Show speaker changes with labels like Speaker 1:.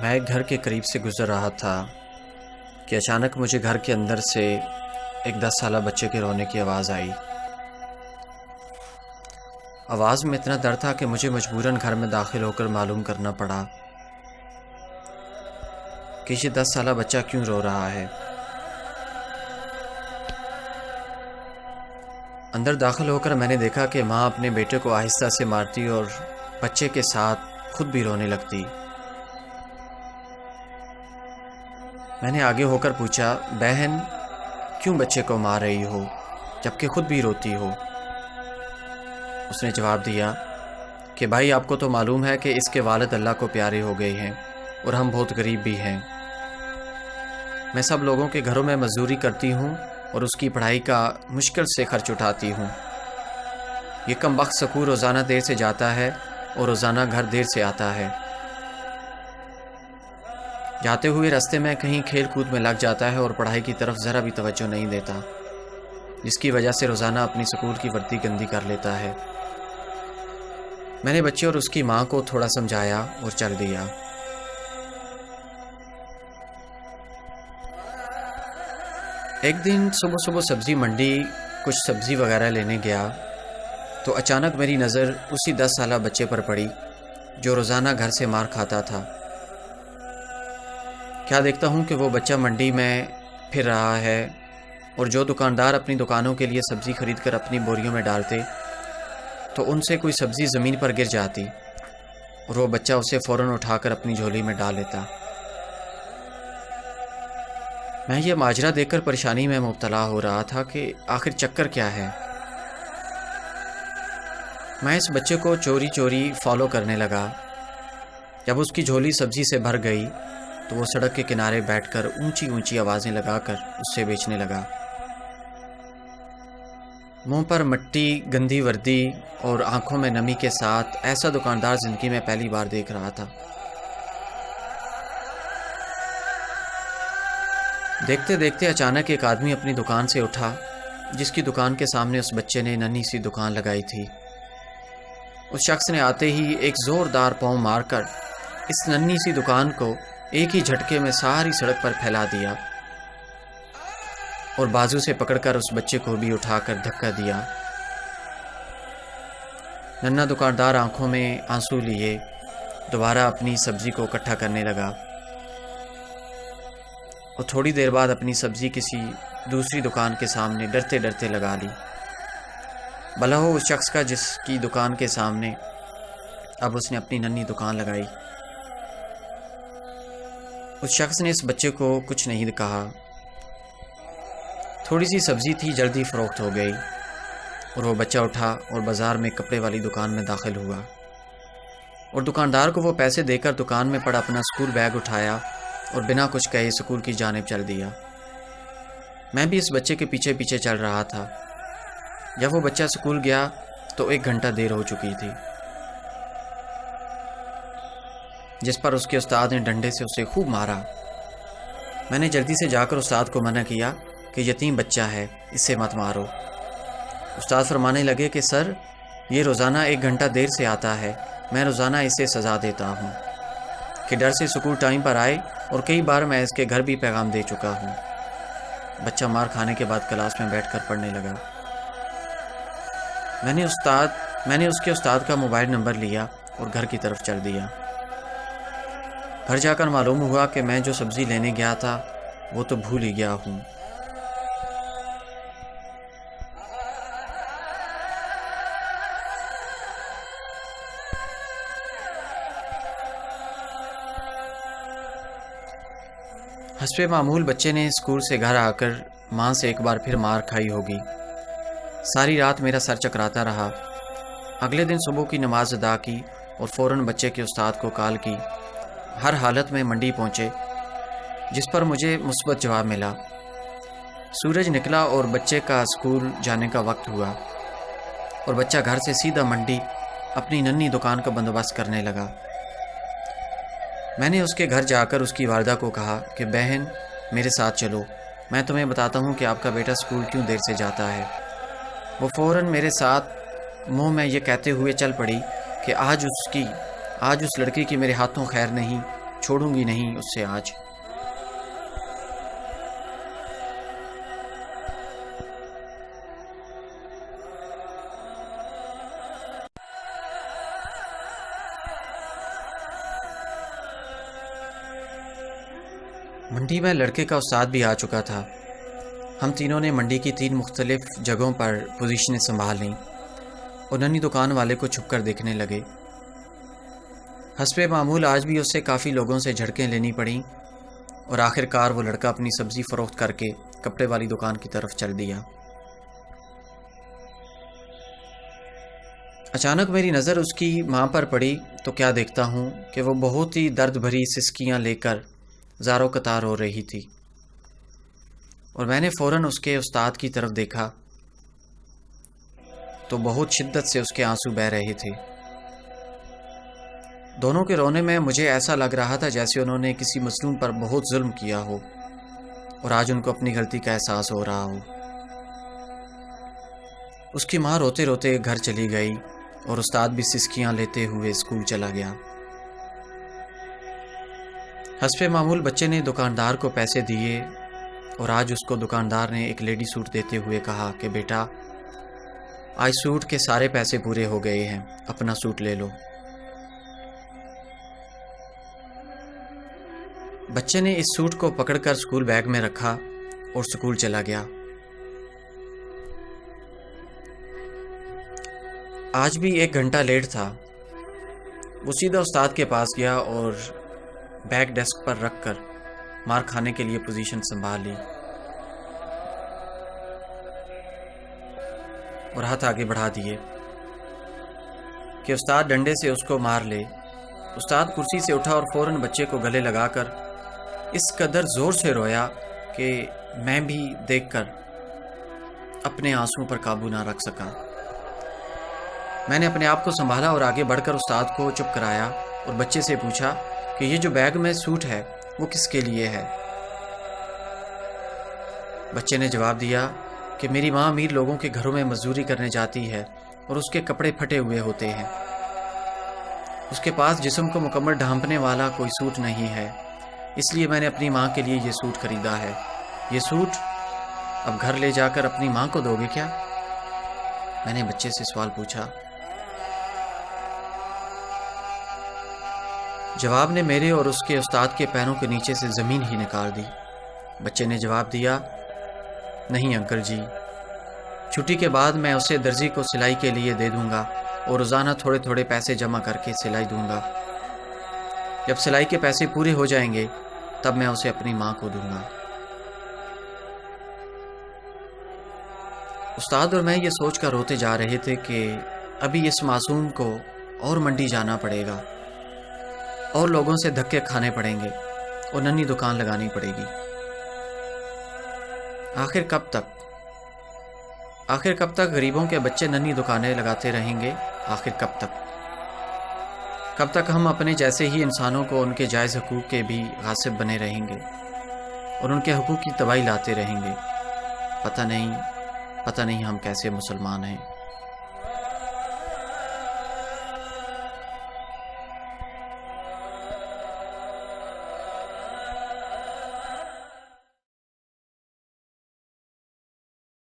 Speaker 1: میں ایک گھر کے قریب سے گزر رہا تھا کہ اچانک مجھے گھر کے اندر سے ایک 10 سالہ بچے کے رونے کی آواز آئی۔ آواز میں اتنا ڈر تھا کہ مجھے مجبوراً گھر میں داخل ہو کر معلوم کرنا پڑا کہ یہ 10 سالہ بچہ کیوں رو رہا ہے۔ اندر داخل ہو کر میں نے دیکھا کہ ماں اپنے بیٹے کو آہستہ سے مارتی اور بچے کے ساتھ خود بھی رونے لگتی۔ میں نے آگے ہو کر پوچھا، بہن کیوں بچے کو مار رہی ہو جبکہ خود بھی روتی ہو؟ اس نے جواب دیا کہ بھائی آپ کو تو معلوم ہے کہ اس کے والد اللہ کو پیارے ہو گئے ہیں اور ہم بہت غریب بھی ہیں۔ میں سب لوگوں کے گھروں میں مزدوری کرتی ہوں اور اس کی پڑھائی کا مشکل سے خرچ اٹھاتی ہوں۔ یہ کم وقت سکول روزانہ دیر سے جاتا ہے اور روزانہ گھر دیر سے آتا ہے۔ جاتے ہوئے راستے میں کہیں کھیل کود میں لگ جاتا ہے اور پڑھائی کی طرف ذرا بھی توجہ نہیں دیتا، جس کی وجہ سے روزانہ اپنی سکول کی وردی گندی کر لیتا ہے۔ میں نے بچے اور اس کی ماں کو تھوڑا سمجھایا اور چل دیا۔ ایک دن صبح سبزی منڈی کچھ سبزی وغیرہ لینے گیا تو اچانک میری نظر اسی 10 سالہ بچے پر پڑی جو روزانہ گھر سے مار کھاتا تھا۔ کیا دیکھتا ہوں کہ وہ بچہ منڈی میں پھر رہا ہے اور جو دکاندار اپنی دکانوں کے لیے سبزی خرید کر اپنی بوریوں میں ڈالتے تو ان سے کوئی سبزی زمین پر گر جاتی اور وہ بچہ اسے فوراً اٹھا کر اپنی جھولی میں ڈال لیتا۔ میں یہ ماجرا دیکھ کر پریشانی میں مبتلا ہو رہا تھا کہ آخر چکر کیا ہے۔ میں اس بچے کو چوری چوری فالو کرنے لگا۔ جب اس کی جھولی سبزی سے بھر گئی تو وہ سڑک کے کنارے بیٹھ کر اونچی اونچی آوازیں لگا کر اس سے بیچنے لگا۔ منہ پر مٹی، گندی وردی اور آنکھوں میں نمی کے ساتھ ایسا دکاندار زندگی میں پہلی بار دیکھ رہا تھا۔ دیکھتے دیکھتے اچانک ایک آدمی اپنی دکان سے اٹھا جس کی دکان کے سامنے اس بچے نے ننھی سی دکان لگائی تھی۔ اس شخص نے آتے ہی ایک زوردار پاؤں مار کر اس ننھی سی دکان کو ایک ہی جھٹکے میں ساری سڑک پر پھیلا دیا اور بازو سے پکڑ کر اس بچے کو بھی اٹھا کر دھکا دیا۔ ننھا دکاندار آنکھوں میں آنسو لیے دوبارہ اپنی سبزی کو اکٹھا کرنے لگا اور تھوڑی دیر بعد اپنی سبزی کسی دوسری دکان کے سامنے ڈرتے ڈرتے لگا لی۔ بھلا ہو اس شخص کا جس کی دکان کے سامنے اب اس نے اپنی ننھی دکان لگائی۔ اس شخص نے اس بچے کو کچھ نہیں کہا۔ تھوڑی سی سبزی تھی، جلدی فروخت ہو گئی اور وہ بچہ اٹھا اور بازار میں کپڑے والی دکان میں داخل ہوا اور دکاندار کو وہ پیسے دے کر دکان میں پڑا اپنا سکول بیگ اٹھایا اور بنا کچھ کہے سکول کی جانب چل دیا۔ میں بھی اس بچے کے پیچھے پیچھے چل رہا تھا۔ جب وہ بچہ سکول گیا تو 1 گھنٹہ دیر ہو چکی تھی، جس پر اس کے استاد نے ڈنڈے سے اسے خوب مارا۔ میں نے جلدی سے جا کر استاد کو منع کیا کہ یتیم بچہ ہے، اسے مت مارو۔ استاد فرمانے لگے کہ سر، یہ روزانہ 1 گھنٹہ دیر سے آتا ہے، میں روزانہ اسے سزا دیتا ہوں کہ ڈر سے سکول ٹائم پر آئے، اور کئی بار میں اس کے گھر بھی پیغام دے چکا ہوں۔ بچہ مار کھانے کے بعد کلاس میں بیٹھ کر پڑھنے لگا۔ میں نے اس کے استاد کا موبائل نمبر لیا اور گھر کی طرف چل دیا۔ گھر جا کر معلوم ہوا کہ میں جو سبزی لینے گیا تھا وہ تو بھول ہی گیا ہوں۔ حسب معمول بچے نے اسکول سے گھر آ کر ماں سے ایک بار پھر مار کھائی ہوگی۔ ساری رات میرا سر چکراتا رہا۔ اگلے دن صبح کی نماز ادا کی اور فوراً بچے کے استاد کو کال کی۔ ہر حالت میں منڈی پہنچے، جس پر مجھے مثبت جواب ملا۔ سورج نکلا اور بچے کا اسکول جانے کا وقت ہوا اور بچہ گھر سے سیدھا منڈی اپنی ننھی دکان کا بندوبست کرنے لگا۔ میں نے اس کے گھر جا کر اس کی والدہ کو کہا کہ بہن میرے ساتھ چلو، میں تمہیں بتاتا ہوں کہ آپ کا بیٹا اسکول کیوں دیر سے جاتا ہے۔ وہ فوراً میرے ساتھ منہ میں یہ کہتے ہوئے چل پڑی کہ آج اس لڑکی کی میرے ہاتھوں خیر نہیں، چھوڑوں گی نہیں اس سے آج۔ منڈی میں لڑکے کا استاد بھی آ چکا تھا۔ ہم تینوں نے منڈی کی 3 مختلف جگہوں پر پوزیشنیں سنبھال لیں اور ننھی دکان والے کو چھپ کر دیکھنے لگے۔ حسب معمول آج بھی اس سے کافی لوگوں سے جھڑکیں لینی پڑیں اور آخر کار وہ لڑکا اپنی سبزی فروخت کر کے کپڑے والی دکان کی طرف چل دیا۔ اچانک میری نظر اس کی ماں پر پڑی تو کیا دیکھتا ہوں کہ وہ بہت ہی درد بھری سسکیاں لے کر زاروں قطار ہو رہی تھی، اور میں نے فوراً اس کے استاد کی طرف دیکھا تو بہت شدت سے اس کے آنسو بہہ رہے تھے۔ دونوں کے رونے میں مجھے ایسا لگ رہا تھا جیسے انہوں نے کسی مظلوم پر بہت ظلم کیا ہو اور آج ان کو اپنی غلطی کا احساس ہو رہا ہو۔ اس کی ماں روتے روتے گھر چلی گئی اور استاد بھی سسکیاں لیتے ہوئے اسکول چلا گیا۔ حسب معمول بچے نے دکاندار کو پیسے دیے اور آج اس کو دکاندار نے ایک لیڈی سوٹ دیتے ہوئے کہا کہ بیٹا آج سوٹ کے سارے پیسے پورے ہو گئے ہیں، اپنا سوٹ لے لو۔ بچے نے اس سوٹ کو پکڑ کر اسکول بیگ میں رکھا اور اسکول چلا گیا۔ آج بھی 1 گھنٹہ لیٹ تھا۔ وہ سیدھا استاد کے پاس گیا اور بیگ ڈیسک پر رکھ کر مار کھانے کے لیے پوزیشن سنبھال لی اور ہاتھ آگے بڑھا دیے کہ استاد ڈنڈے سے اس کو مار لے۔ استاد کرسی سے اٹھا اور فوراً بچے کو گلے لگا کر اس قدر زور سے رویا کہ میں بھی دیکھ کر اپنے آنسوؤں پر قابو نہ رکھ سکا۔ میں نے اپنے آپ کو سنبھالا اور آگے بڑھ کر استاد کو چپ کرایا اور بچے سے پوچھا کہ یہ جو بیگ میں سوٹ ہے وہ کس کے لیے ہے؟ بچے نے جواب دیا کہ میری ماں امیر لوگوں کے گھروں میں مزدوری کرنے جاتی ہے اور اس کے کپڑے پھٹے ہوئے ہوتے ہیں۔ اس کے پاس جسم کو مکمل ڈھانپنے والا کوئی سوٹ نہیں ہے، اس لیے میں نے اپنی ماں کے لیے یہ سوٹ خریدا ہے۔ یہ سوٹ اب گھر لے جا کر اپنی ماں کو دو گے کیا؟ میں نے بچے سے سوال پوچھا۔ جواب نے میرے اور اس کے استاد کے پیروں کے نیچے سے زمین ہی نکال دی۔ بچے نے جواب دیا، نہیں انکل جی، چھٹی کے بعد میں اسے درزی کو سلائی کے لیے دے دوں گا اور روزانہ تھوڑے تھوڑے پیسے جمع کر کے سلائی دوں گا۔ جب سلائی کے پیسے پورے ہو جائیں گے تب میں اسے اپنی ماں کو دوں گا۔ استاد اور میں یہ سوچ کر روتے جا رہے تھے کہ ابھی اس معصوم کو اور منڈی جانا پڑے گا اور لوگوں سے دھکے کھانے پڑیں گے اور ننھی دکان لگانی پڑے گی۔ آخر کب تک غریبوں کے بچے ننھی دکانیں لگاتے رہیں گے؟ آخر کب تک ہم اپنے جیسے ہی انسانوں کو ان کے جائز حقوق کے بھی غاصب بنے رہیں گے اور ان کے حقوق کی تباہی لاتے رہیں گے؟ پتہ نہیں ہم کیسے مسلمان ہیں۔